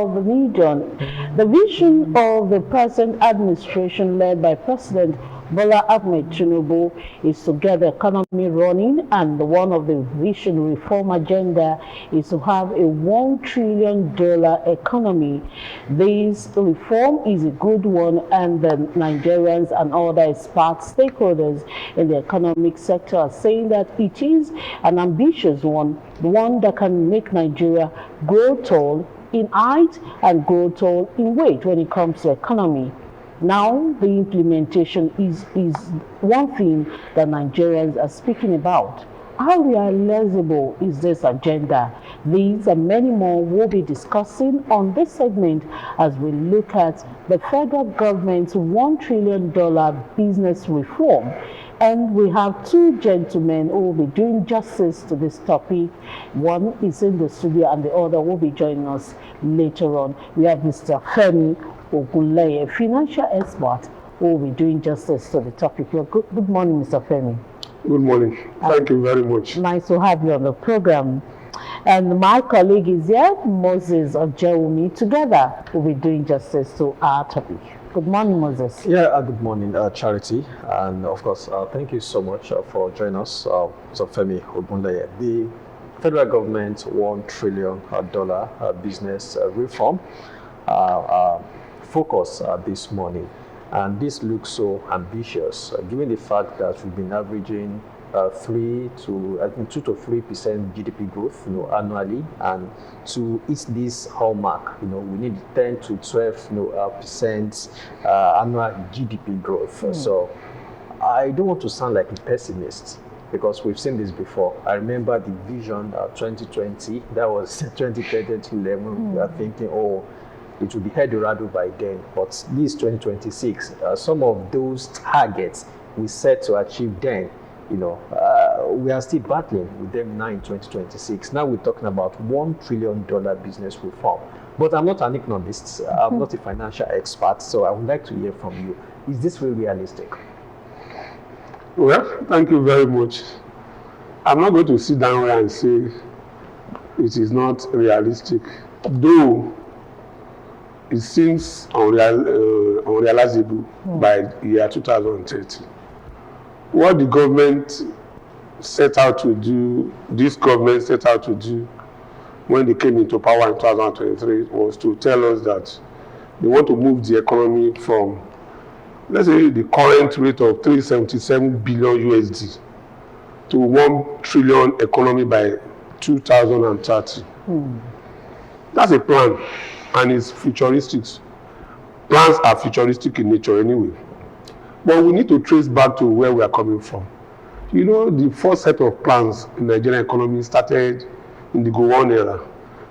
of the region. The vision of the present administration led by President Bola Ahmed Tinubu is to get the economy running, and one of the vision reform agenda is to have a $1 trillion economy. This reform is a good one, and the Nigerians and other expert stakeholders in the economic sector are saying that it is an ambitious one that can make Nigeria grow tall in height and grow tall in weight when it comes to economy. Now, the implementation is one thing that Nigerians are speaking about. How realizable is this agenda? These and many more we'll be discussing on this segment as we look at the federal government's $1 trillion business reform. And we have two gentlemen who will be doing justice to this topic. One is in the studio and the other will be joining us later on. We have Mr. Femi Ogunleye, a financial expert who will be doing justice to the topic. Good morning, Mr. Femi. Good morning. Thank you very much. Nice to have you on the program. And my colleague is here, Moses Ojewumi. Together, we'll be doing justice to our topic. Good morning, Moses. Yeah, good morning, Charity. And of course, thank you so much for joining us, Mr. Femi Ogunleye. The federal government $1 trillion business reform focus this morning. And this looks so ambitious, given the fact that we've been averaging 2 to 3% GDP growth, annually, and to hit this hallmark, we need 10 to 12, percent annual GDP growth. So I don't want to sound like a pessimist, because we've seen this before. I remember the vision 2020, that was 2010, 2011. We are thinking, it will be Eldorado by then, but this 2026, some of those targets we set to achieve then, we are still battling with them now in 2026. Now we're talking about $1 trillion business reform. But I'm not an economist, I'm not a financial expert, so I would like to hear from you. Is this really realistic? Well, thank you very much. I'm not going to sit down here and say it is not realistic, though it seems unrealizable by the year 2030. What the government set out to do, this government set out to do when they came into power in 2023 was to tell us that they want to move the economy from, let's say, the current rate of 377 billion USD to 1 trillion economy by 2030. That's a plan, and it's futuristic. Plans are futuristic in nature anyway. But we need to trace back to where we are coming from. The first set of plans in the Nigerian economy started in the Gowon era,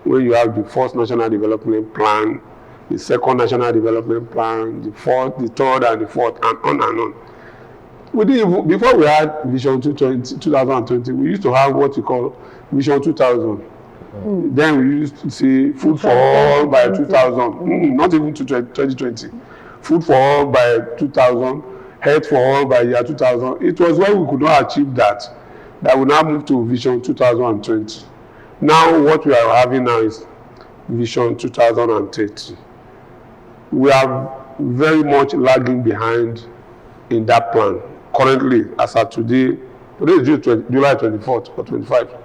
where you have the first National Development Plan, the second National Development Plan, the fourth, the third, and the fourth, and on and on. Before we had Vision 2020, we used to have what we call Vision 2000. Then we used to say food for all by 2000, not even to 2020. Food for all by 2000, health for all by year 2000. It was when we could not achieve that we now move to Vision 2020. Now what we are having now is Vision 2030. We are very much lagging behind in that plan. Currently, as of today is July 24th or 25th.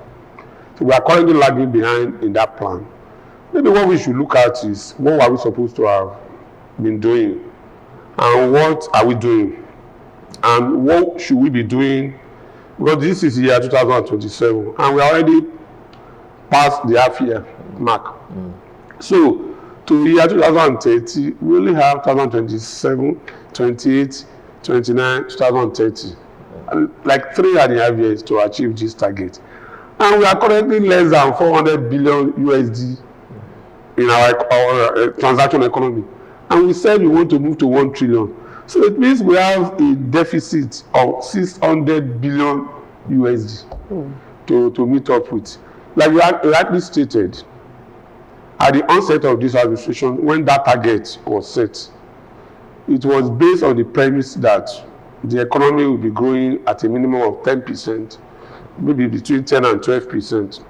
So we are currently lagging behind in that plan. Maybe what we should look at is what are we supposed to have been doing, and what are we doing, and what should we be doing, because this is the year 2027 and we are already past the half year mark. So to the year 2030, we only have 2027, 28, 29, 2030, like 3.5 years to achieve this target. And we are currently less than 400 billion USD in our transaction economy. And we said we want to move to 1 trillion. So it means we have a deficit of 600 billion USD to meet up with. Like you rightly stated, at the onset of this administration, when that target was set, it was based on the premise that the economy will be growing at a minimum of 10%, maybe between 10 and 12%.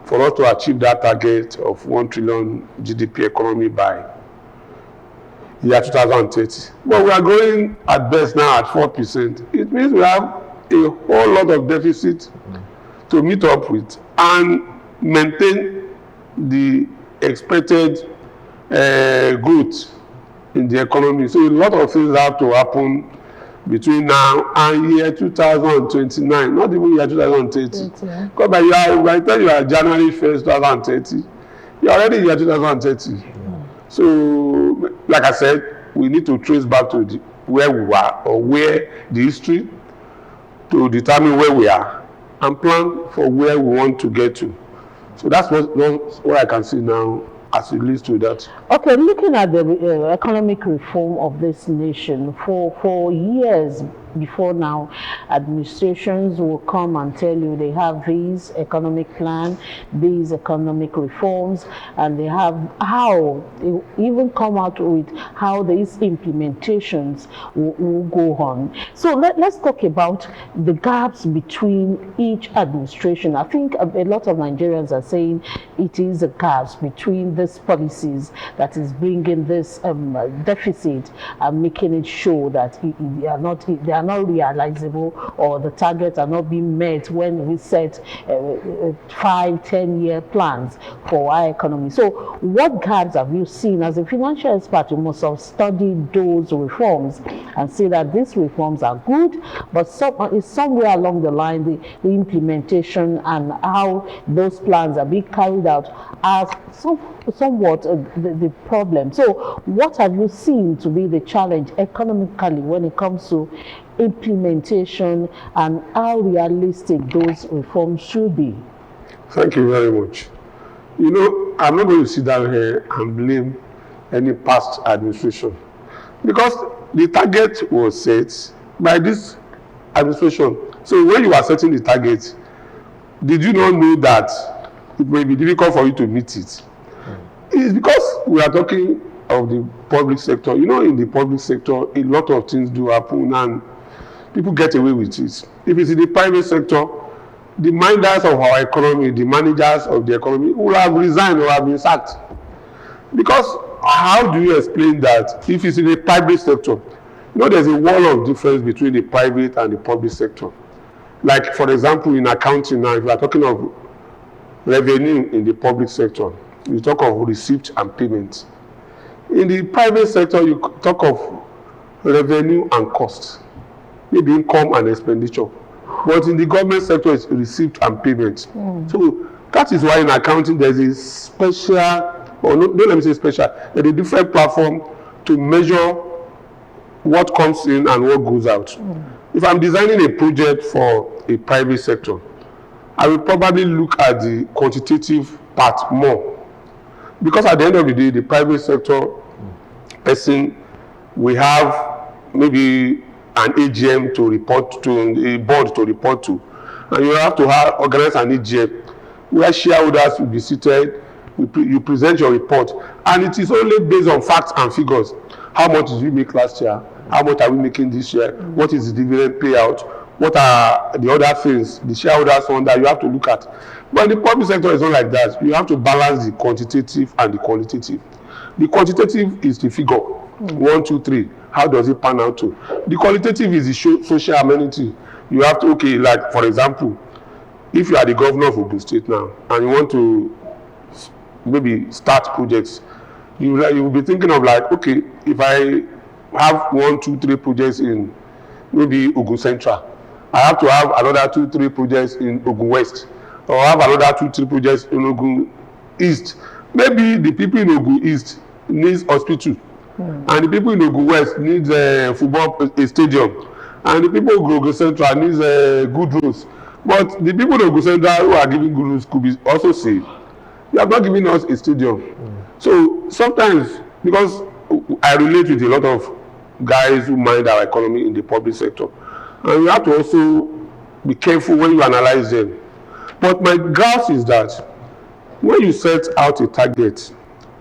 for us to achieve that target of 1 trillion GDP economy by year 2030. But we are growing at best now at 4%. It means we have a whole lot of deficit to meet up with and maintain the expected growth in the economy. So a lot of things have to happen between now and year 2029, not even year 2030. Because by the time you are January 1st, 2030, you're already in year 2030. So, like I said, we need to trace back to where we were or where the history to determine where we are and plan for where we want to get to. So that's what I can see now as it leads to that. Okay, looking at the economic reform of this nation, for years before now, administrations will come and tell you they have these economic plan, these economic reforms, and they have how they even come out with how these implementations will go on. So let's talk about the gaps between each administration. I think a lot of Nigerians are saying it is the gaps between these policies that is bringing this deficit and making it show that they are not realizable, or the targets are not being met when we set 5-10 year plans for our economy. So what gaps have you seen? As a financial expert, you must have studied those reforms and see that these reforms are good, but somewhere along the line the implementation and how those plans are being carried out are somewhat the problem. So what have you seen to be the challenge economically when it comes to implementation and how realistic those reforms should be? Thank you very much. You know, I'm not going to sit down here and blame any past administration, because the target was set by this administration. So when you are setting the target, did you not know that it may be difficult for you to meet it? It's because we are talking of the public sector. You know, in the public sector, a lot of things do happen and people get away with it. If it's in the private sector, the minders of our economy, the managers of the economy will have resigned or have been sacked. Because how do you explain that if it's in the private sector? You know, there's a wall of difference between the private and the public sector. Like, for example, in accounting now, if you are talking of revenue in the public sector, you talk of receipt and payment. In the private sector, you talk of revenue and cost, maybe income and expenditure. But in the government sector, it's receipt and payment. So that is why in accounting there's a special, or no, don't let me say special, there's a different platform to measure what comes in and what goes out. If I'm designing a project for a private sector, I will probably look at the quantitative part more. Because at the end of the day, the private sector person, we have maybe an AGM to report to, a board to report to, and you have to organize an AGM where shareholders will be seated, you present your report, and it is only based on facts and figures. How much did we make last year? How much are we making this year? What is the dividend payout? What are the other things, the shareholders fund that you have to look at? But in the public sector, it's not like that. You have to balance the quantitative and the qualitative. The quantitative is the figure, 1, 2, 3. How does it pan out to? The qualitative is the social amenity. You have to, okay, like for example, if you are the governor of Ogun State now and you want to maybe start projects, you will be thinking of like, okay, if I have 1, 2, 3 projects in maybe Ogun Central, I have to have another 2, 3 projects in Ogun West, or have another 2, 3 projects in Ogun East. Maybe the people in Ogun East needs hospital, and the people in Ogun West needs a football stadium, and the people in Ogun Central needs good roads. But the people in Ogun Central who are giving good roads could be also say, you have not given us a stadium. So sometimes, because I relate with a lot of guys who mind our economy in the public sector, and you have to also be careful when you analyze them. But my grasp is that when you set out a target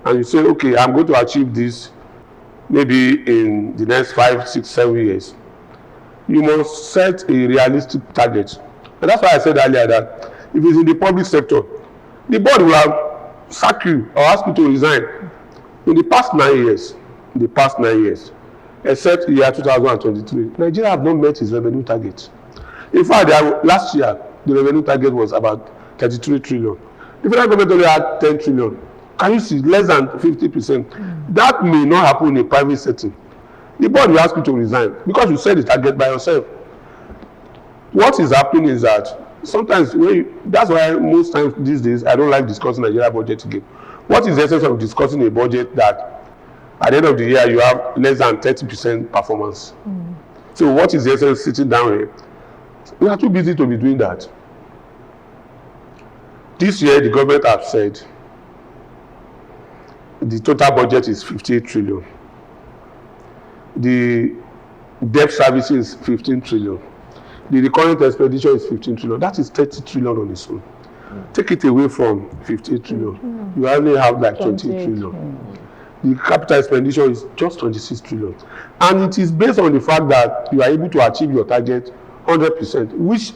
and you say, okay, I'm going to achieve this maybe in the next 5, 6, 7 years, you must set a realistic target. And that's why I said earlier that if it's in the public sector, the board will have sacked you or asked you to resign. In the past 9 years, except the year 2023, Nigeria have not met its revenue target. In fact, last year, the revenue target was about 33 trillion. The federal government only had 10 trillion. Can you see? Less than 50%. That may not happen in a private setting. The board will ask you to resign because you set the target by yourself. What is happening is that sometimes, that's why most times these days, I don't like discussing Nigeria budget again. What is the essence of discussing a budget that at the end of the year you have less than 30% performance? So what is the essence sitting down here? We are too busy to be doing that. This year, the government have said the total budget is 58 trillion. The debt servicing is 15 trillion. The recurrent expenditure is 15 trillion. That is 30 trillion on its own. Take it away from 58 trillion. You only have like 28 trillion. The capital expenditure is just 26 trillion. And it is based on the fact that you are able to achieve your target 100%, which,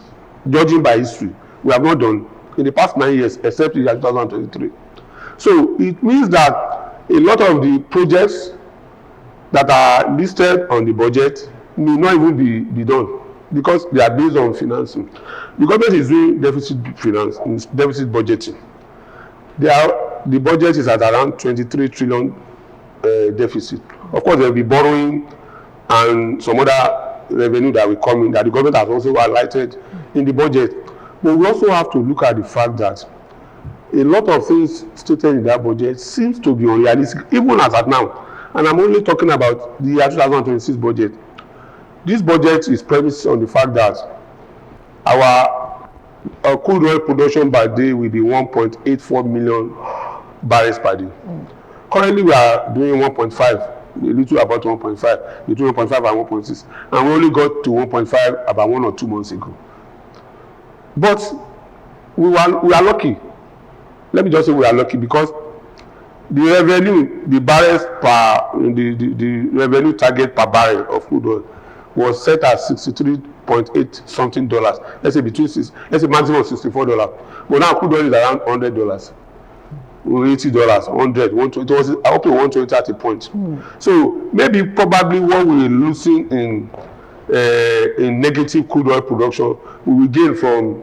judging by history, we have not done in the past 9 years, except in 2023. So it means that a lot of the projects that are listed on the budget may not even be done because they are based on financing. The government is doing deficit budgeting. The budget is at around 23 trillion deficit. Of course, there will be borrowing and some other revenue that will come in that the government has also highlighted in the budget. But we also have to look at the fact that a lot of things stated in that budget seems to be unrealistic, even as at now. And I'm only talking about the year 2026 budget. This budget is premised on the fact that our crude oil production by day will be 1.84 million barrels per day. Currently, we are doing 1.5, a little about 1.5, between 1.5 and 1.6. And we only got to 1.5 about 1 or 2 months ago. But we are lucky. Let me just say we are lucky because the revenue, the barrels per, the revenue target per barrel of crude oil was set at $63.8 something. Let's say maximum of $64. But now crude oil is around $100. $80, 100, 120. It was up to 120 at a point. So maybe probably what we are losing in negative crude oil production, we will gain from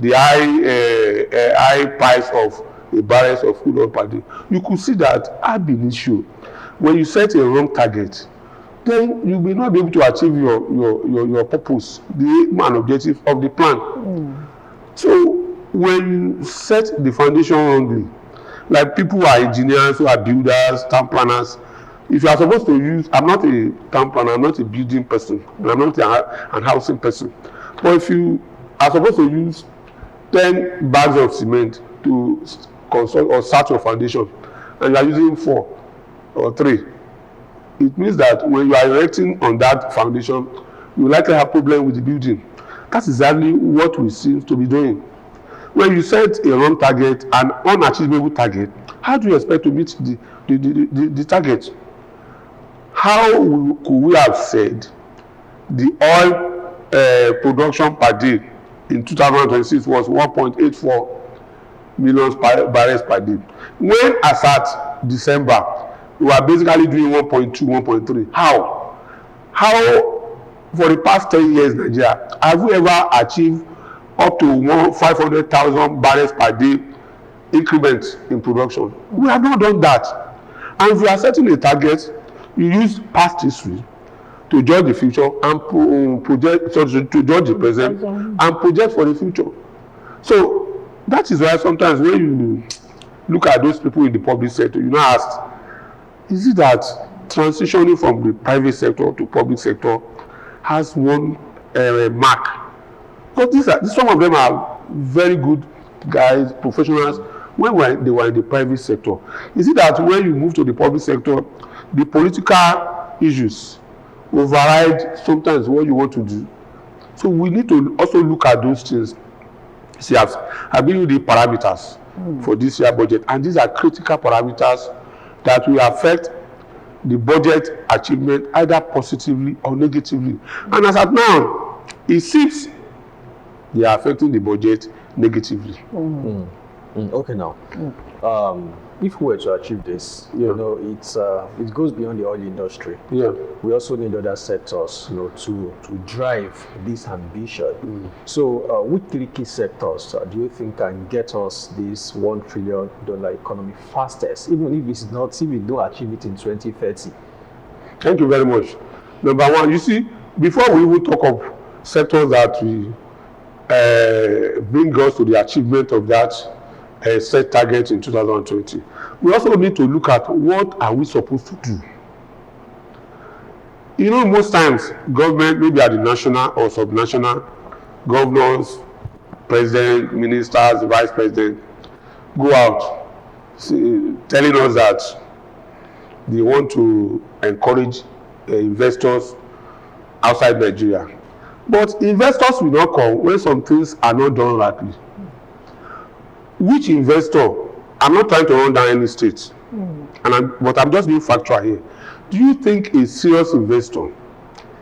the high price of the barrels of crude oil per day. You could see that ab initio, when you set a wrong target, then you may not be able to achieve your purpose, the aim and objective of the plan. So when you set the foundation wrongly, like people who are engineers, who are builders, town planners, if you are supposed to use, I'm not a town planner, I'm not a building person, and I'm not an housing person. But if you are supposed to use 10 bags of cement to construct or start your foundation, and you are using 4 or 3, it means that when you are erecting on that foundation, you likely have problem with the building. That's exactly what we seem to be doing. When you set a wrong target, an unachievable target, how do you expect to meet the target? How could we have said the oil production per day in 2026 was 1.84 million barrels per day, when as at December we are basically doing 1.2, 1.3? How for the past 10 years in Nigeria have we ever achieved up to 500,000 barrels per day increment in production? We have not done that. And if you are setting a target, you use past history to judge the future and project, to judge the present and project for the future. So that is why sometimes when you look at those people in the public sector, you now ask, is it that transitioning from the private sector to public sector has one mark? Because some of them are very good guys, professionals, when they were in the private sector. Is it that when you move to the public sector, the political issues override sometimes what you want to do? So we need to also look at those things. See, I've given you the parameters for this year budget, and these are critical parameters that will affect the budget achievement either positively or negatively. And as at now, it seems they are affecting the budget negatively. Okay, now, if we were to achieve this, Yeah. you know, it goes beyond the oil industry. Yeah. We also need other sectors, you know, to drive this ambition. So, which three key sectors do you think can get us this $1 trillion economy fastest, even if we don't achieve it in 2030? Thank you very much. Number one, you see, before we even talk of sectors that will bring us to the achievement of that set target in 2020, we also need to look at what are we supposed to do. You know, most times government, maybe at the national or subnational, governors, president, ministers, vice president, go out telling us that they want to encourage investors outside Nigeria. But investors will not come when some things are not done rightly. Which investor? I'm not trying to run down any state, but I'm just being factual here. Do you think a serious investor,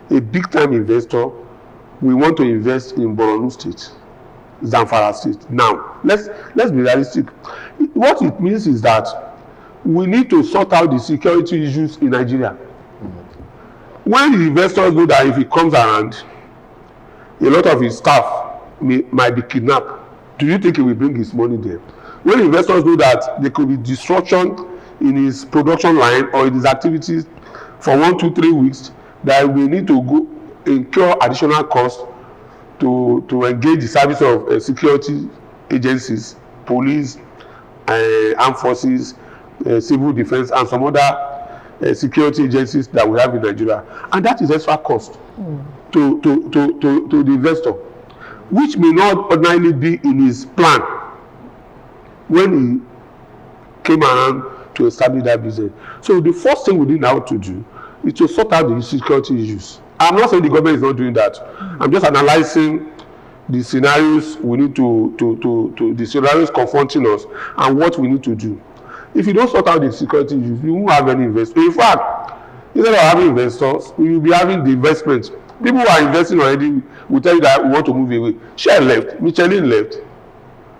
a big-time investor, will want to invest in Borno State, Zamfara State? Now, let's be realistic. What it means is that we need to sort out the security issues in Nigeria. When the investors know that if he comes around, a lot of his staff might be kidnapped, do you think he will bring his money there? When investors know that there could be disruption in his production line or in his activities for 1, 2, 3 weeks, that we need to go incur additional costs to engage the service of security agencies, police, armed forces, civil defense, and some other security agencies that we have in Nigeria, and that is extra cost to the investor, which may not ordinarily be in his plan when he came around to establish that business. So the first thing we need now to do is to sort out the security issues. I'm not saying the government is not doing that. I'm just analyzing the scenarios we need the scenarios confronting us and what we need to do. If you don't sort out the security issues, you won't have any investors. In fact, instead of having investors, we will be having the investment. People who are investing already will tell you that we want to move away. Shell left, Michelin left,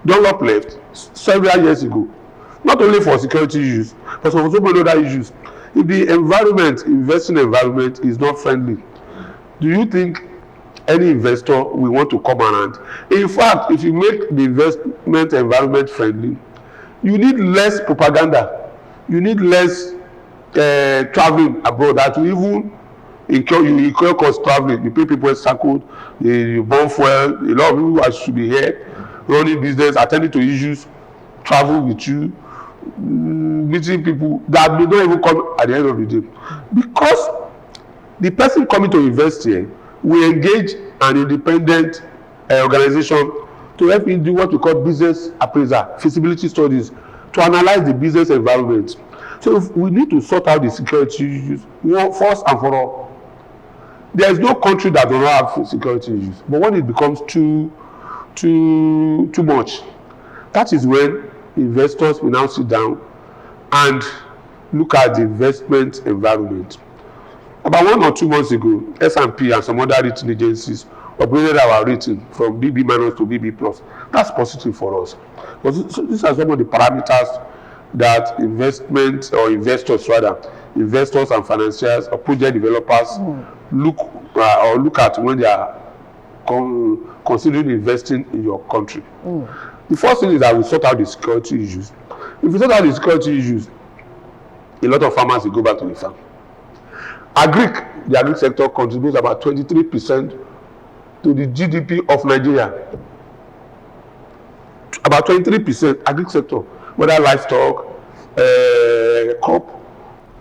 Dunlop left several years ago. Not only for security issues, but for so many other issues. If the investing environment is not friendly, do you think any investor will want to come around? In fact, if you make the investment environment friendly, you need less propaganda. You need less traveling abroad. That will even incur cost traveling. You pay people circled, you burn fuel. A lot of people should be here running business, attending to issues, travel with you, meeting people that may not even come at the end of the day. Because the person coming to invest here will engage an independent organization to help him do what we call business appraisal, feasibility studies, to analyze the business environment. So we need to sort out the security issues first and for all. There is no country that does not have security issues, but when it becomes too much, that is when investors will now sit down and look at the investment environment. About 1 or 2 months ago, S&P and some other rating agencies upgraded our rating from BB minus to BB plus. That's positive for us. But these are some of the parameters that investors and financiers or project developers look at when they are considering investing in your country. The first thing is that we sort out the security issues. If we sort out the security issues, a lot of farmers will go back to the farm. The agri sector contributes about 23% to the GDP of Nigeria. About 23% agri sector, whether livestock, crop,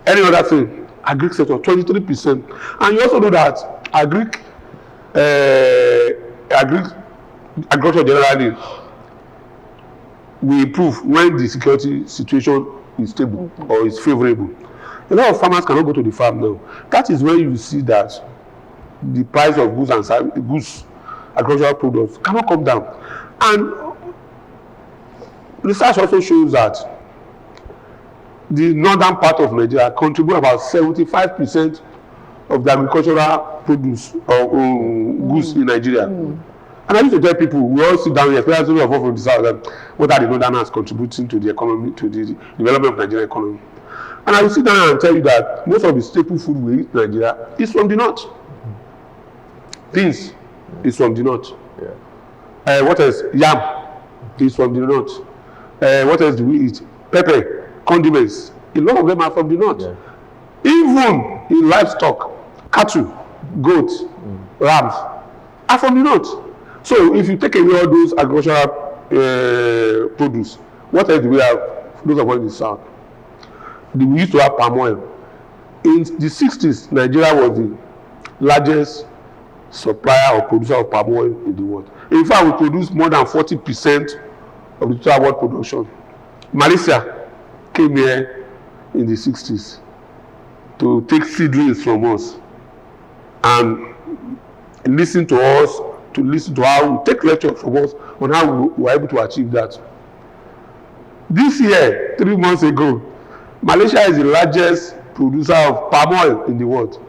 any other thing, agri sector, 23%. And you also know that agriculture generally will improve when the security situation is stable or is favorable. A lot of farmers cannot go to the farm now. That is when you see that the price of goods and agricultural products cannot come down. And research also shows that the northern part of Nigeria contributes about 75% of the agricultural produce or goods in Nigeria. And I used to tell people, we all sit down here, especially of us from the south, that what are the northerners contributing to the economy, to the development of Nigerian economy. And I will sit down and tell you that most of the staple food we eat in Nigeria is from the north. Beans is from the north. Yeah. What else? Yam is from the north. What else do we eat? Pepper, condiments. A lot of them are from the north. Yeah. Even in livestock, cattle, goats, rams are from the north. So if you take away all those agricultural produce, what else do we have? Those of us in the south. We used to have palm oil. In the 60s, Nigeria was the largest supplier or producer of palm oil in the world. In fact, we produce more than 40% of the total world production. Malaysia came here in the 60s to take seedlings from us and listen to us, to listen to how we take lectures from us on how we were able to achieve that. This year, 3 months ago, Malaysia is the largest producer of palm oil in the world.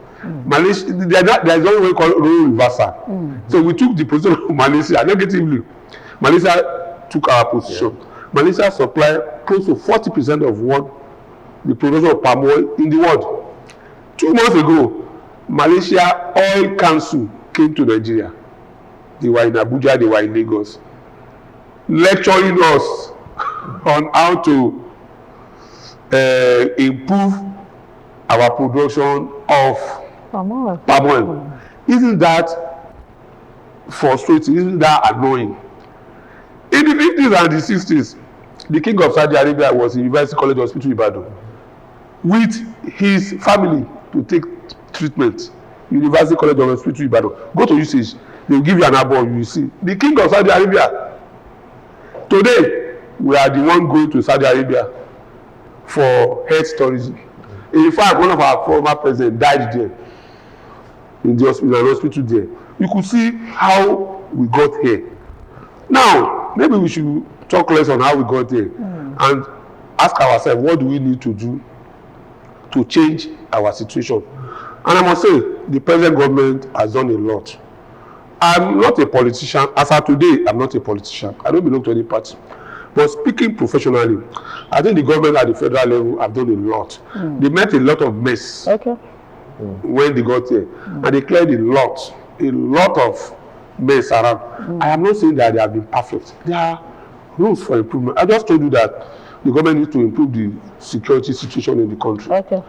Malaysia, there is only one called role reversal. So we took the position of Malaysia negatively. Malaysia took our position. Malaysia supplied close to 40% of what the production of palm oil in the world. 2 months ago, Malaysia Oil Council came to Nigeria. They were in Abuja, they were in Lagos, lecturing us on how to improve our production of palm oil. Isn't that frustrating? Isn't that annoying? In the 50s and the 60s, the king of Saudi Arabia was in University College Hospital Ibadan with his family to take treatment. University College Hospital Ibadan. Go to usage, they will give you an eyeball, you will see. The king of Saudi Arabia. Today, we are the one going to Saudi Arabia for health tourism. In fact, one of our former presidents died there in an hospital there. You could see how we got here. Now, maybe we should talk less on how we got here and ask ourselves, what do we need to do to change our situation? And I must say, the present government has done a lot. I'm not a politician. As of today, I'm not a politician. I don't belong to any party. But speaking professionally, I think the government at the federal level have done a lot. They met a lot of mess when they got here. And they cleared a lot of mess around. I am not saying that they have been perfect. There are rules for improvement. I just told you that the government needs to improve the security situation in the country. Okay.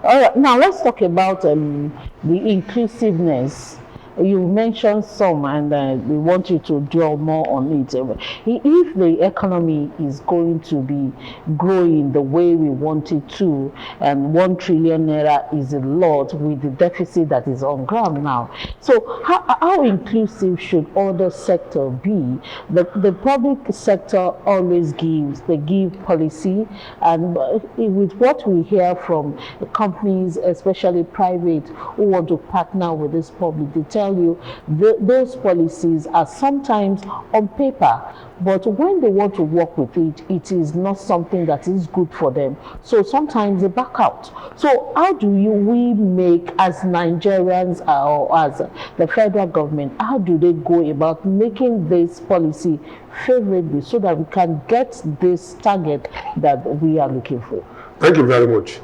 All right. Now let's talk about the inclusiveness. You mentioned some, and we want you to dwell more on it. If the economy is going to be growing the way we want it to, and 1 trillion naira is a lot with the deficit that is on ground now. So how inclusive should other sector be? The public sector always gives, they give policy, and with what we hear from companies, especially private, who want to partner with this public, they tell you those policies are sometimes on paper, but when they want to work with it, it is not something that is good for them. So sometimes they back out. So how do we make, as Nigerians or as the federal government, how do they go about making this policy favorably so that we can get this target that we are looking for? Thank you very much.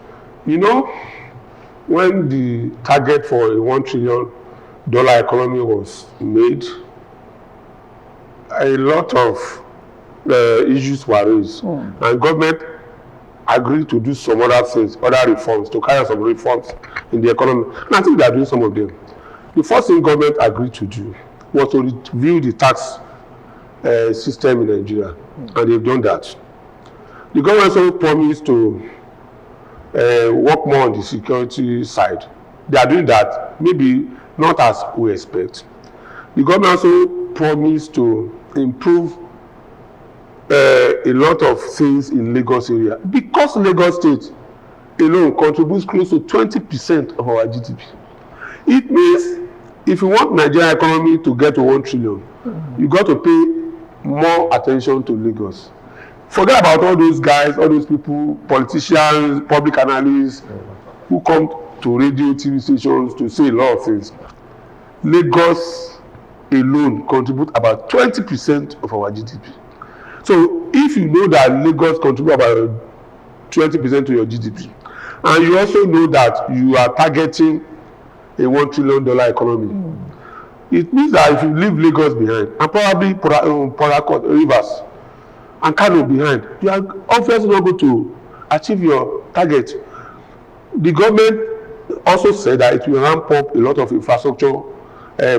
You know, when the target for a $1 trillion economy was made, a lot of issues were raised, and government agreed to do some other things, other reforms, to carry out some reforms in the economy. And I think they are doing some of them. The first thing government agreed to do was to review the tax system in Nigeria, and they've done that. The government also promised to work more on the security side. They are doing that, maybe not as we expect. The government also promised to improve a lot of things in Lagos area, because Lagos State alone contributes close to 20% of our GDP. It means if you want Nigerian economy to get to 1 trillion, you got to pay more attention to Lagos. Forget about all those guys, all those people, politicians, public analysts, who come to radio, TV stations to say a lot of things. Lagos alone contribute about 20% of our GDP. So if you know that Lagos contribute about 20% to your GDP, and you also know that you are targeting a $1 trillion economy, it means that if you leave Lagos behind, and probably Port Harcourt, Rivers, and Kano behind, you are obviously not going to achieve your target. The government also said that it will ramp up a lot of infrastructure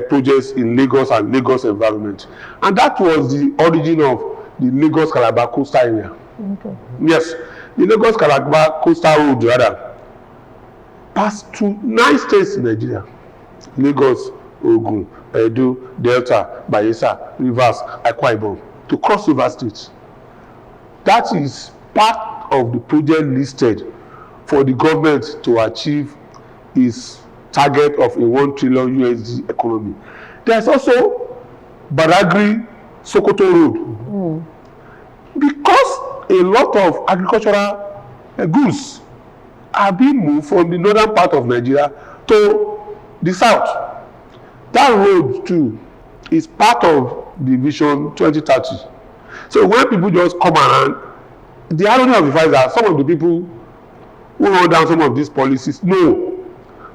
projects in Lagos and Lagos environment, and that was the origin of the Lagos Calabar coastal area. Okay. Yes, the Lagos Calabar coastal road rather passed through 9 states in Nigeria: Lagos, Ogun, Edo, Delta, Bayelsa, Rivers, Akwa Ibom, to cross River State. That is part of the project listed for the government to achieve its target of a $1 trillion USD economy. There's also Badagry Sokoto Road. Because a lot of agricultural goods are being moved from the northern part of Nigeria to the south. That road too is part of the Vision 2030. So when people just come around, the irony of the fact is that some of the people who run down some of these policies know,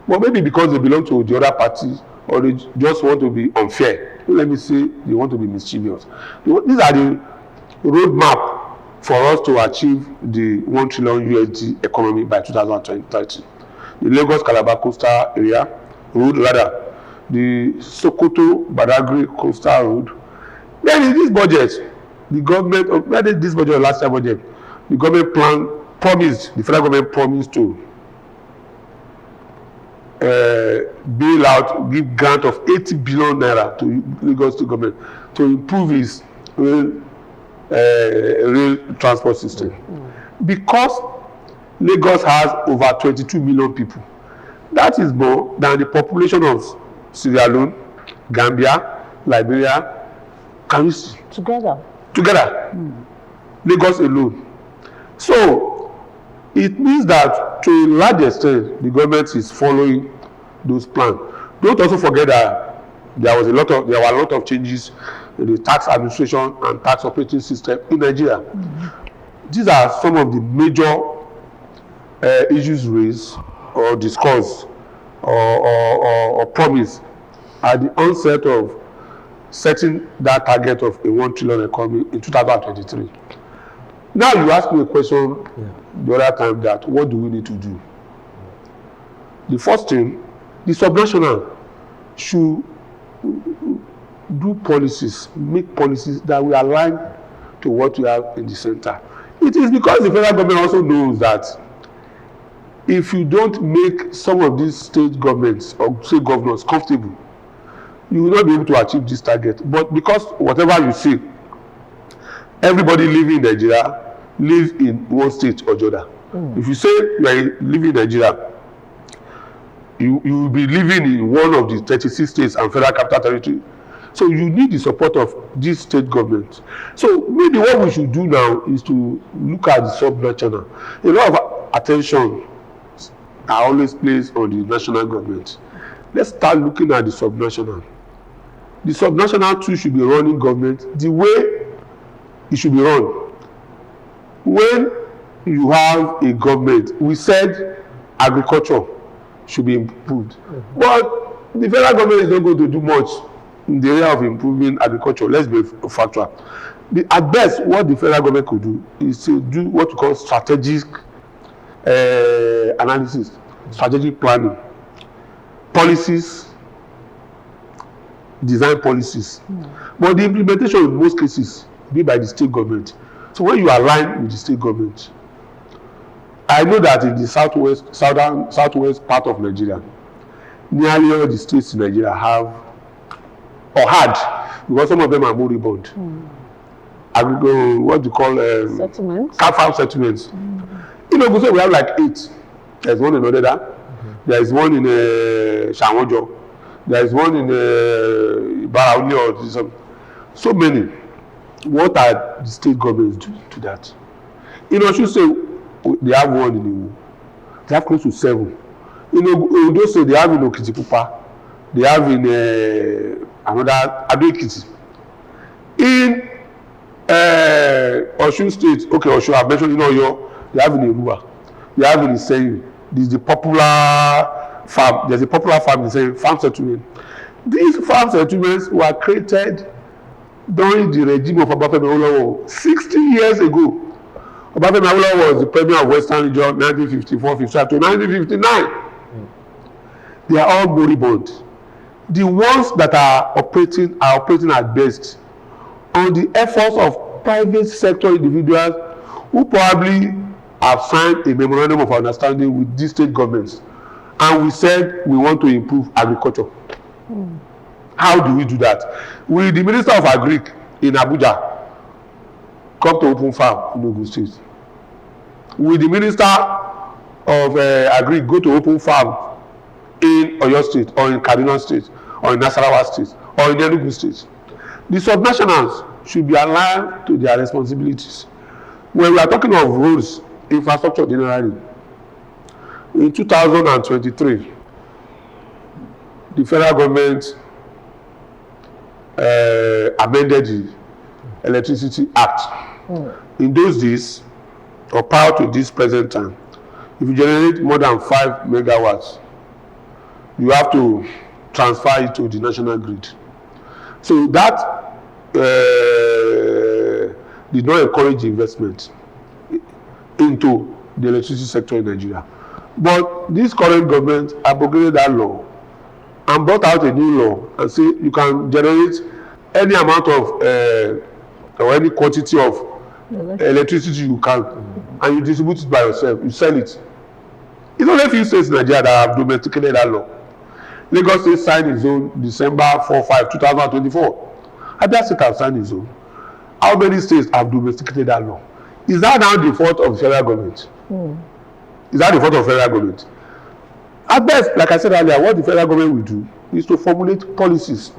but maybe because they belong to the other party, or they just want to be unfair. Let me say they want to be mischievous. These are the roadmap for us to achieve the $1 trillion USD economy by 2030. The Lagos Calabar coastal area road, rather the Sokoto Badagry coastal road. Then in this budget, the government, this budget or last year budget, the government promised, the federal government promised to bail out, give grant of 80 billion naira to Lagos State government to improve its rail transport system. Because Lagos has over 22 million people. That is more than the population of Sierra Leone, Gambia, Liberia, can you see? Together. Lagos alone. So it means that to a large extent the government is following those plans. Don't also forget that there were a lot of changes in the tax administration and tax operating system in Nigeria. These are some of the major issues raised or discussed or promised at the onset of setting that target of a $1 trillion economy in 2023. Now you asked me a question the other time that what do we need to do? The first thing, the subnational should do policies, make policies that will align to what we have in the center. It is because the federal government also knows that if you don't make some of these state governments or state governors comfortable, you will not be able to achieve this target. But because whatever you say, everybody living in Nigeria lives in one state or the other. If you say you are living in Nigeria, you will be living in one of the 36 states and federal capital territory. So you need the support of this state government. So maybe what we should do now is to look at the subnational. A lot of attention are always placed on the national government. Let's start looking at the subnational. The subnational too should be running government the way it should be run. When you have a government, we said agriculture should be improved. But the federal government is not going to do much in the area of improving agriculture. Let's be factual. At best, what the federal government could do is to do what we call strategic analysis, strategic planning, policies, design policies. But the implementation in most cases be by the state government. So when you align with the state government, I know that in the southwest part of Nigeria, nearly all the states in Nigeria have or had, because some of them are moribund, what do you call settlements, CAFAM settlements. You know, we have like 8. There's one in Odeda, there's one in Shawojo, there's one in Barauni or some. So many. What are the state governments doing to that? You know, I should say they have one in Iwo. They have close to 7. You know, those say they have in Okitipupa, they have in another Ado-Ekiti. In Osun State, okay, Osun, I mentioned in Oyo, they have in Iruwa, they have in Iseyin. This is the popular farm. There's a popular farm in Iseyin, farm settlement. These farm settlements were created during the regime of Obafemi Awolowo 60 years ago. Obafemi Awolowo was the premier of Western Region 1954-55 to 1959. They are all moribund. The ones that are operating at best on the efforts of private sector individuals who probably have signed a memorandum of understanding with these state governments, and we said we want to improve agriculture. How do we do that? Will the Minister of Agric in Abuja come to open farm in Ogun State? Will the Minister of Agric go to open farm in Oyo State or in Kaduna State or in Nasarawa State or in Enugu State? The subnationals should be aligned to their responsibilities. When we are talking of roads, infrastructure generally, in 2023, the federal government amended the Electricity Act. In those days, or prior to this present time, if you generate more than 5 megawatts, you have to transfer it to the national grid. So that did not encourage investment into the electricity sector in Nigeria. But this current government abrogated that law and brought out a new law and say you can generate any amount of or any quantity of electricity you can, and you distribute it by yourself, you sell it. It's only a few states in Nigeria that have domesticated that law. Lagos State signed its own December 4-5, 2024. Abia State have signed its own. How many states have domesticated that law? Is that now the fault of the federal government? Is that the fault of the federal government? At best, like I said earlier, what the federal government will do is to formulate policies.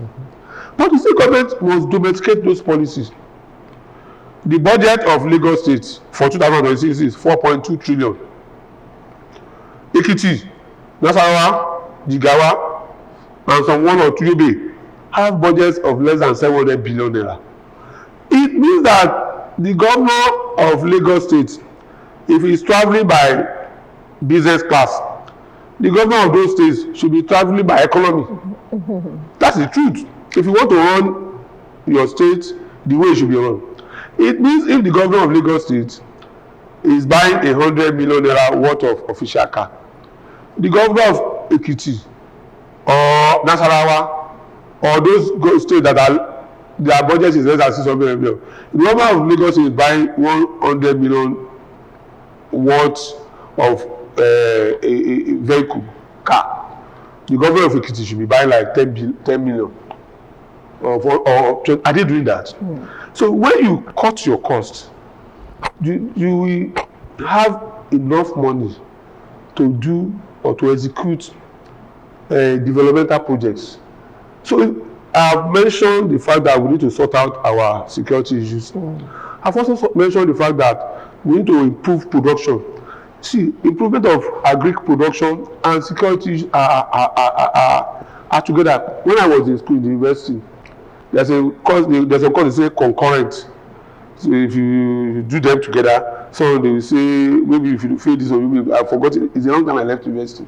But the state government must domesticate those policies. The budget of Lagos State for 2026 is 4.2 trillion. Ekiti, Nasarawa, Jigawa, and some one or two Yobe have budgets of less than 700 billion naira. It means that the governor of Lagos State, if he is traveling by business class, the governor of those states should be traveling by economy. That's the truth. If you want to run your state the way it should be run, it means if the governor of Lagos State is buying 100 million naira worth of official car, the governor of Ekiti or Nasarawa or those states that are their budget is less than 600 million, the governor of Lagos is buying 100 million worth of a vehicle, car. The governor of Ekiti should be buying like 10 million. Or are they doing that? So when you cut your cost, you will have enough money to do or to execute developmental projects. So I've mentioned the fact that we need to sort out our security issues. I've also mentioned the fact that we need to improve production. See, improvement of agric production and security are together. When I was in school in the university, there's a course they say concurrent. So if you do them together, so they will say maybe if you fail this or maybe I forgot it. It's a long time I left university.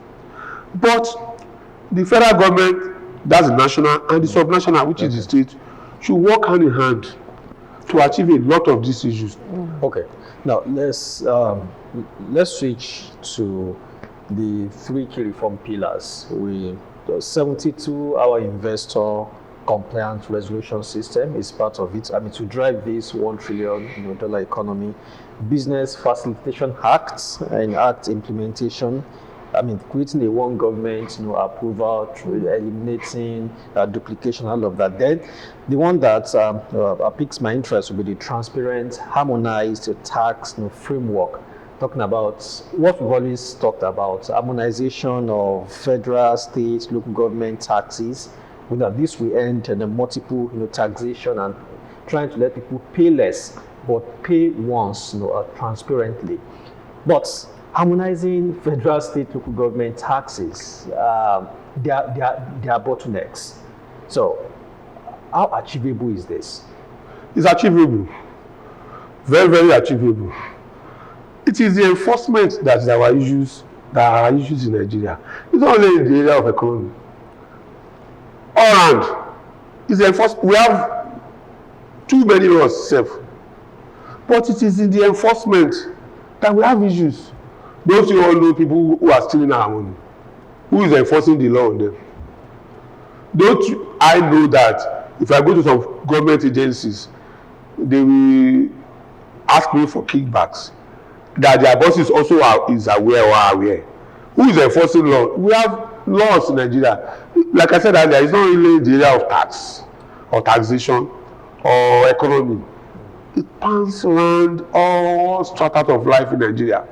But the federal government, that's the national, and the subnational, which is the state, should work hand in hand to achieve a lot of these issues. Okay. Now let's switch to the 3 key reform pillars. The 72-hour investor compliance resolution system is part of it. I mean, to drive this $1 trillion dollar economy, Business Facilitation Act and Act implementation. I mean, creating a one government, approval, eliminating duplication, all of that. Then, the one that piques my interest will be the transparent, harmonized tax framework. Talking about what we've always talked about, harmonization of federal, state, local government taxes. This will end in a multiple, taxation and trying to let people pay less, but pay once, transparently. But harmonizing federal, state, local government taxes, they are bottlenecks. So, How achievable is this? It's achievable. Very, very achievable. It is the enforcement that are our issues in Nigeria. It's not only in the area of economy. All around, it's enforcement. We have too many laws self, but it is in the enforcement that we have issues. Don't you all know people who are stealing our money? Who is enforcing the law on them? I know that if I go to some government agencies, they will ask me for kickbacks, that their bosses also is aware or are aware. Who is enforcing law? We have laws in Nigeria. Like I said earlier, it's not really the area of tax or taxation or economy. It spans around all strata of life in Nigeria.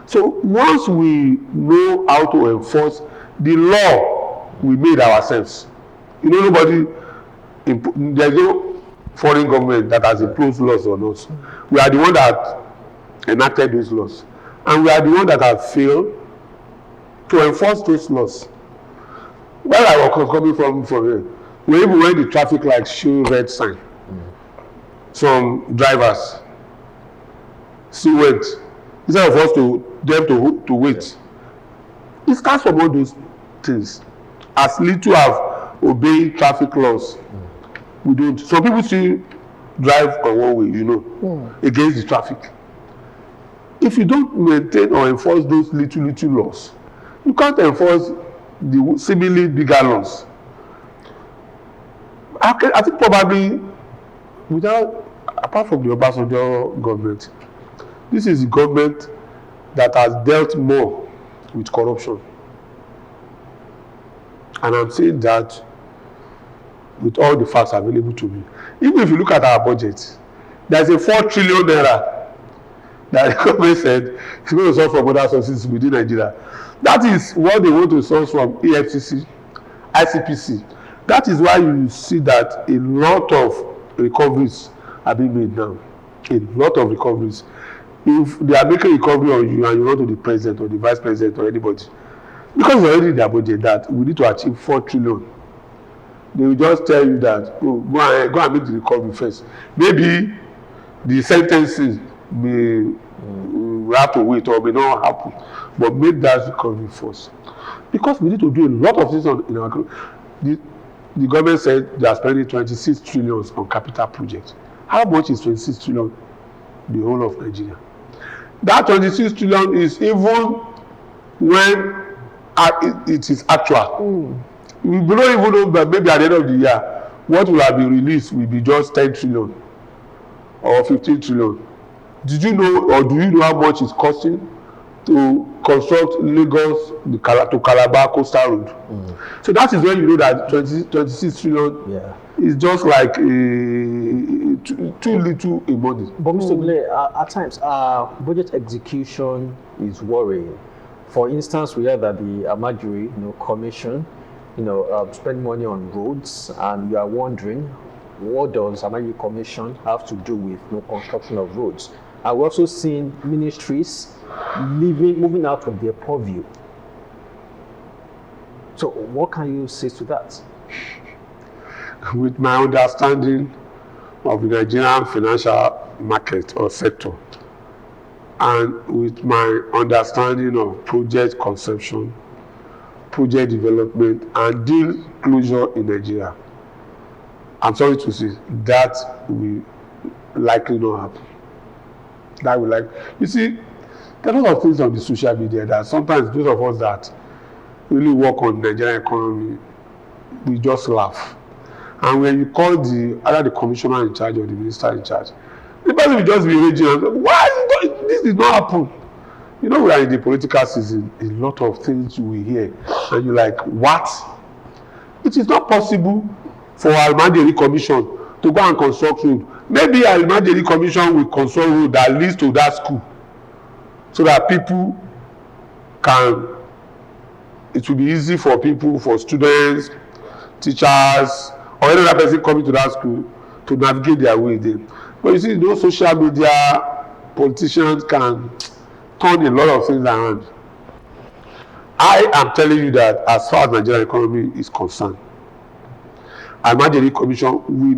So once we know how to enforce the law we made ourselves, you know, there's no foreign government that has imposed laws on us. We are the one that enacted those laws, and we are the one that have failed to enforce those laws. Where I was coming from here, even when the traffic lights show red sign, some drivers still wait instead of us to wait. It starts from all those things. As little as obeying traffic laws, we don't. Some people still drive on one way, you know, against the traffic. If you don't maintain or enforce those little laws, you can't enforce the seemingly bigger laws. I think probably apart from the Obasanjo government, this is the government that has dealt more with corruption. And I'm saying that with all the facts available to me. Even if you look at our budget, there's a 4 trillion naira that the government said it's going to source from other sources within Nigeria. That is what they want to source from EFCC, ICPC. That is why you see that a lot of recoveries are being made now. A lot of recoveries. If they are making recovery on you and you run to the president or the vice president or anybody, because it's already in their budget that we need to achieve 4 trillion. They will just tell you that, oh, go and make the recovery first. Maybe the sentencing may have to wait or may not happen, but make that recovery first. Because we need to do a lot of things in our country. The government said they are spending 26 trillion on capital projects. How much is 26 trillion? The whole of Nigeria. That 26 trillion is even when it is actual. We don't even know that maybe at the end of the year, what will have been released will be just 10 trillion or 15 trillion. Did you know, or do you know how much it's costing to construct Lagos to Calabar coastal road? So that is when you know that 26 trillion is just like too little a money. But Mr. Blair, at times, budget execution is worrying. For instance, we heard that the Amajiri, commission, spend money on roads, and you are wondering, what does Amajiri Commission have to do with construction of roads? And we're also seeing ministries moving out of their purview. So what can you say to that? With my understanding of the Nigerian financial market or sector, and with my understanding of project conception, project development, and deal closure in Nigeria, I'm sorry to say that will likely not happen. That will you see, there are a lot of things on the social media that sometimes those of us that really work on the Nigerian economy, we just laugh. And when you call either the commissioner in charge or the minister in charge, the person will just be raging and say, why this did not happen? You know, we are in the political season, a lot of things we hear, and you're like, what? It is not possible for Almajiri Commission to go and construct road. Maybe Almajiri Commission will construct road that leads to that school, so that people can, it will be easy for people, for students, teachers, or any other person coming to that school to navigate their way there. But you see, those social media politicians can turn a lot of things around. I am telling you that as far as Nigerian economy is concerned, Emergency Commission will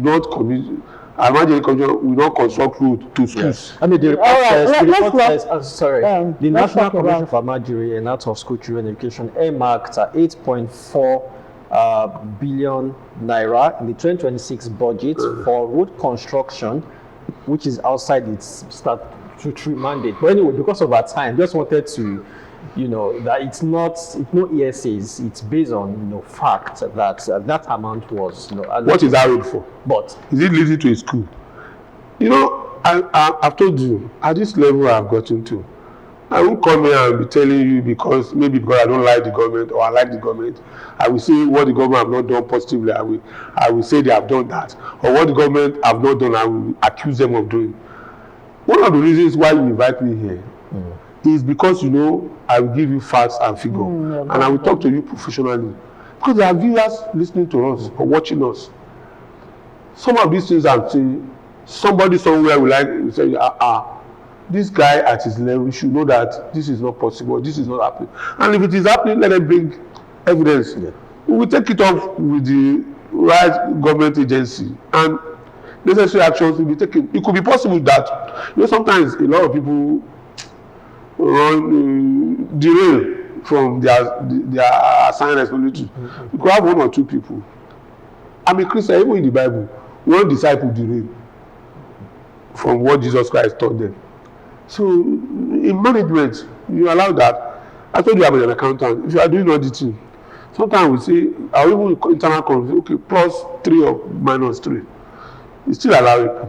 not construct road to schools. Yes. I mean, the report All right, says, the let's report not- says, the let's National talk Commission about- for Almajiri and Out of School Children Education earmarked 8.4 billion naira in the 2026 budget for road construction, which is outside its statutory mandate. But anyway, because of our time, just wanted to, that it's no ESAs. It's based on fact that that amount was. What is that road for? But is it leading to a school? I've told you, at this level I've gotten to, I won't come here and be telling you because I don't like the government or I like the government. I will say what the government have not done positively. I will say they have done that. Or what the government have not done, I will accuse them of doing. One of the reasons why you invite me here is because I will give you facts and figures, and I will talk to you professionally. Because there are viewers listening to us or watching us. Some of these things I'm saying, somebody somewhere will say, this guy at his level should know that this is not possible, this is not happening. And if it is happening, let them bring evidence. Yeah. We will take it off with the right government agency and necessary actions will be taken. It could be possible that sometimes a lot of people derail from their assigned responsibility. You could have one or two people. I'm a Christian, even in the Bible, one disciple derailed from what Jesus Christ taught them. So in management, you allow that. I told you I'm an accountant. If you are doing auditing, sometimes we say, or even internal control, okay, +3 or -3. You still allow it.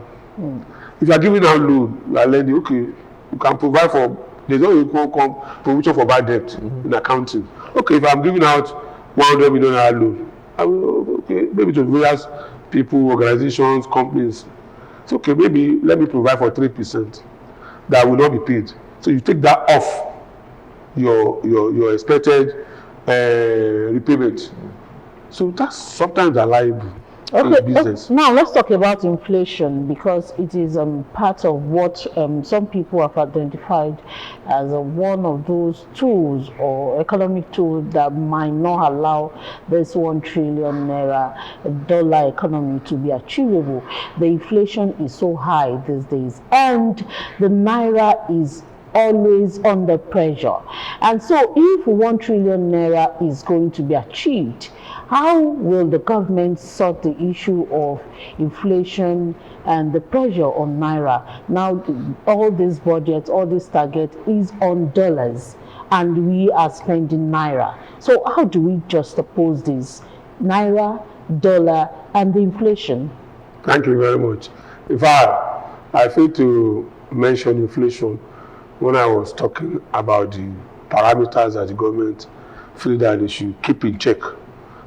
If you are giving out loan, you are lending, okay, you can provide for, there's no come provision for bad debt in accounting. Okay, if I'm giving out 100 million naira loan, I will, okay, maybe to various people, organizations, companies. It's okay, maybe let me provide for 3%. That will not be paid. So you take that off your expected repayment. So that's sometimes allowable in business. Now let's talk about inflation because it is part of what some people have identified as one of those tools or economic tools that might not allow this 1 trillion naira dollar economy to be achievable. The inflation is so high these days and the naira is always under pressure. And so if 1 trillion naira is going to be achieved, how will the government sort the issue of inflation and the pressure on naira? Now, all these budgets, all this target is on dollars, and we are spending naira. So how do we juxtapose this naira, dollar, and the inflation? Thank you very much. In fact, I failed to mention inflation when I was talking about the parameters that the government feel that they should keep in check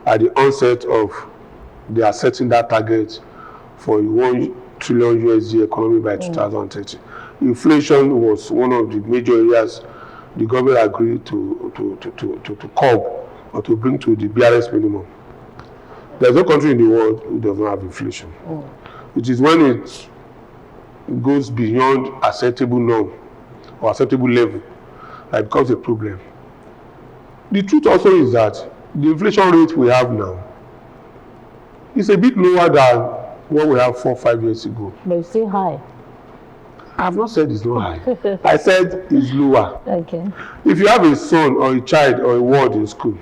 at the onset of their setting that target for 1 trillion USD economy by 2030. Inflation was one of the major areas the government agreed to curb or to bring to the BRS minimum. There's no country in the world who does not have inflation. It is when it goes beyond acceptable norm or acceptable level that it becomes a problem. The truth also is that the inflation rate we have now is a bit lower than what we had 4 or 5 years ago. But it's still high. I have not said it's not high. I said it's lower. Okay. If you have a son or a child or a ward in school,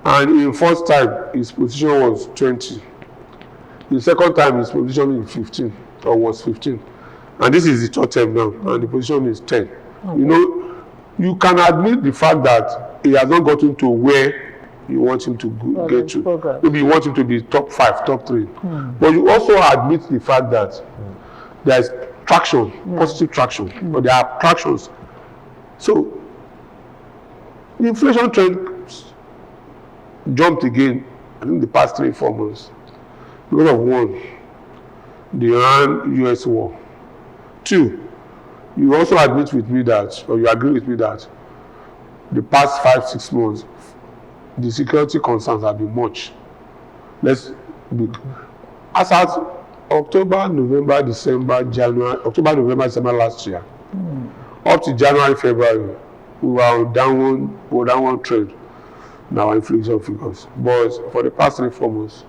and in first time his position was 20, the second time his position is 15 or was 15, and this is the third term now, and the position is 10. Okay. You can admit the fact that he has not gotten to where you want him to get to. Maybe you want him to be top 5, top 3. But you also admit the fact that there is traction, positive traction, but there are tractions. So the inflation trend jumped again, I think the past 3 or 4 months, because of 1, the Iran-US war. 2, you also admit with me that, or you agree with me that the past 5 or 6 months, the security concerns have been much. As at October, November, December, January, October, November, December last year, up to January, February, we were on downward trend in our inflation figures. But for the past 3 or 4 months,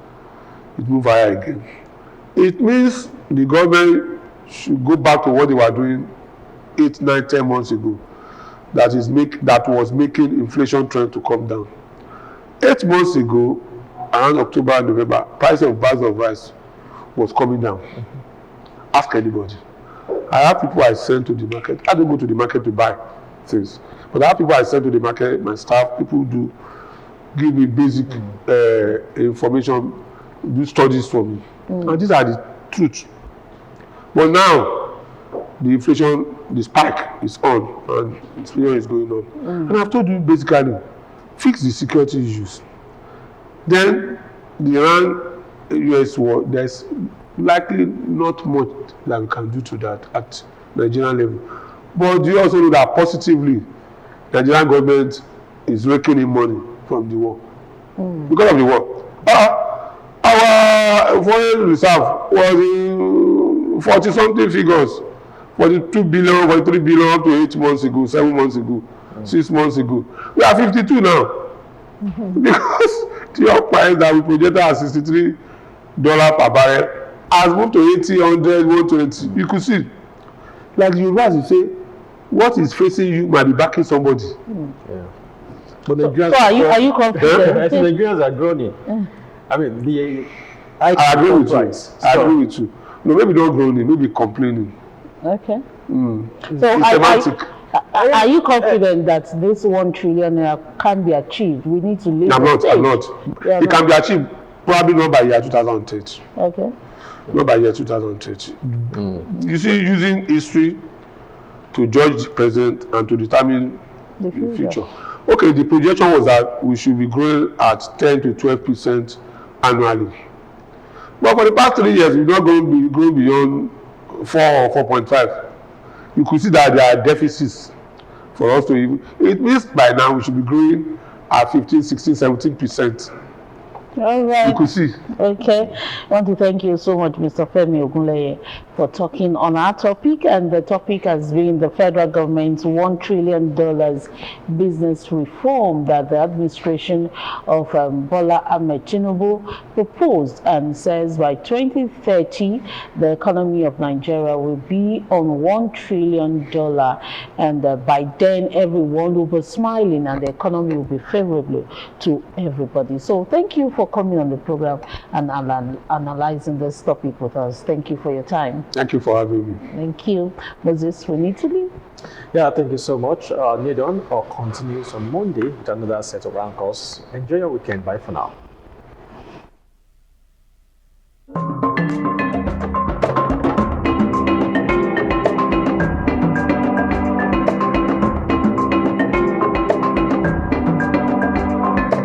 it moved higher again. It means the government should go back to what they were doing 8, 9, 10 months ago. That was making inflation trend to come down. 8 months ago, around October and November, price of bags of rice was coming down. Ask anybody. I have people I send to the market. I don't go to the market to buy things, but I have people I send to the market. My staff, people do give me basic information, do studies for me, and these are the truth. But now the inflation, the spike is on, and inflation is going on. And I've told you basically, fix the security issues. Then the Iran-US war, there's likely not much that we can do to that at Nigerian level. But do you also know that positively, the Nigerian government is raking in money from the war? Because of the war. Our foreign reserve was in 40-something figures, 42 billion, 43 billion up to 8 months ago, 7 months ago, 6 months ago. We are 52 now. Because the oil price that we projected at $63 per barrel has moved to 80, 100, 120. You could see, like you guys say, what is facing you might be backing somebody. But So are you confident? I think Nigerians are groaning. I mean, I agree with you. I agree with you. No, maybe not groaning, maybe complaining. Okay. So are you confident that this 1 trillion can be achieved? We need to live. I'm not. Yeah, it can be achieved, probably not by year 2030. Okay. Not by year 2030. You see, using history to judge the present and to determine the future. Okay, the projection was that we should be growing at 10 to 12% annually. But for the past 3 years, we're not going to be growing beyond 4 or 4.5. You could see that there are deficits for us to even. It means by now we should be growing at 15, 16, 17%. All right. You could see. Okay. I want to thank you so much, Mr. Femi Ogunleye, for talking on our topic. And the topic has been the federal government's $1 trillion business reform that the administration of Bola Ahmed Tinubu proposed, and says by 2030, the economy of Nigeria will be on $1 trillion. And by then, everyone will be smiling and the economy will be favorable to everybody. So thank you for coming on the program and analyzing this topic with us. Thank you for your time. Thank you for having me. Thank you. Moses, we need to leave. Yeah, thank you so much. Nidon continues on Monday with another set of anchors. Enjoy your weekend. Bye for now.